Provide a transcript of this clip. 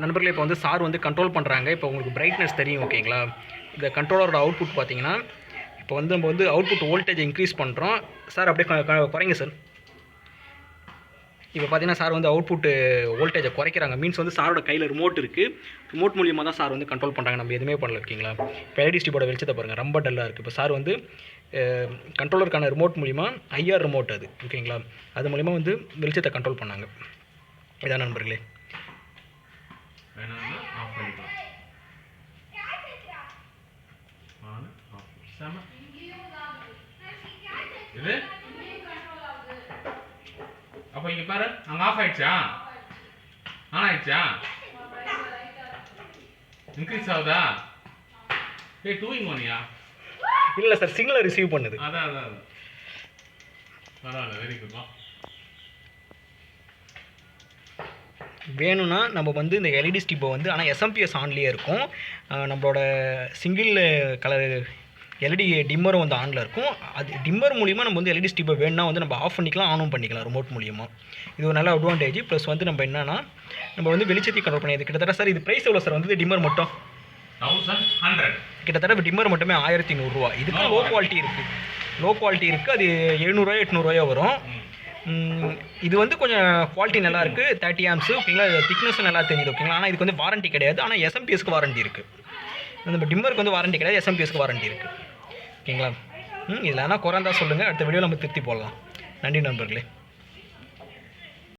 நண்பர்களே இப்போ வந்து சார் வந்து கண்ட்ரோல் பண்ணுறாங்க. இப்போ உங்களுக்கு பிரைட்னஸ் தெரியும் ஓகேங்களா? இந்த கண்ட்ரோலரோட அவுட்புட் பார்த்தீங்கன்னா, இப்போ வந்து நம்ம வந்து அவுட்புட் வோல்டேஜ் இன்க்ரீஸ் பண்ணுறோம். சார் அப்படியே குறைங்க சார். இப்போ பார்த்தீங்கன்னா சார் வந்து அவுட்புட் வோல்டேஜை குறைக்கிறாங்க. மீன்ஸ் வந்து சாரோட கையில் ரிமோட் இருக்குது. ரிமோட் மூலியமாக தான் சார் வந்து கண்ட்ரோல் பண்ணுறாங்க. நம்ம எதுவுமே பண்ணல ஓகேங்களா? இப்போ எல்இடி ஸ்ட்ரிப்போட வெளிச்சத்தை பாருங்கள், ரொம்ப டல்லாக இருக்குது. இப்போ சார் வந்து கண்ட்ரோலருக்கான ரிமோட் மூலிமா ஐஆர் ரிமோட் அது ஓகேங்களா? அது மூலிமா வந்து வெளிச்சத்தை கண்ட்ரோல் பண்ணாங்க. இதான் நண்பர்களே. இது அப்போ இங்க பாரு, அங்க ஆஃப் ஆயிடுச்சா? ஆன் ஆயிடுச்சா? இன்க்ரீஸ் ஆகுதா? ஏய் 2 in 1யா? இல்லை சார், சிக்னலை ரிசீவ் பண்ணுது. அதான் பரவாயில்ல, வெரி குட். வேணும்னா நம்ம வந்து இந்த எல்இடி ஸ்ட்ரிப்பை வந்து ஆனால் எஸ்எம்பிஎஸ் ஆன்லேயே இருக்கும். நம்மளோட சிங்கிள் கலர் எல்இடி டிம்மரும் வந்து ஆனில் இருக்கும். அது டிம்மர் மூலிமா நம்ம வந்து எல்இடி ஸ்ட்ரிப்பை வேணும்னா வந்து நம்ம ஆஃப் பண்ணிக்கலாம், ஆனும் பண்ணிக்கலாம் ரிமோட் மூலிமா. இது ஒரு நல்ல அட்வான்டேஜ். ப்ளஸ் வந்து நம்ம என்னன்னா நம்ம வந்து வெளிச்சத்தை கண்ட்ரோல் பண்ணி கிட்டத்தட்ட சார் இது ப்ரைஸ் எவ்வளோ சார் வந்து டிம்மர் மட்டும் 1100 கிட்டத்தட்ட டிம்மர் மட்டுமே 1100 ரூபா. இதுக்கு லோ குவாலிட்டி இருக்குது. அது 700 800 வரும். இது வந்து கொஞ்சம் குவாலிட்டி நல்லா இருக்குது. 30 ஆம்ஸ் ஓகேங்களா? திக்னஸும் நல்லா தெரியுது ஓகேங்களா? ஆனால் இதுக்கு வந்து வாரண்ட்டி கிடையாது. ஆனால் எஸ்எம்பிஎஸ்க்கு வாரண்ட்டி இருக்குது. நம்ம டிம்மருக்கு வந்து வாரண்ட்டி கிடையாது, எஸ்எம்பிஎஸ்க்கு வாரண்ட்டி இருக்குது ஓகேங்களா? இதில் ஆனால் குறைந்தா சொல்லுங்கள், அடுத்த வீடியோவில் நம்ம திருத்தி போடலாம். நன்றி நண்பர்களே.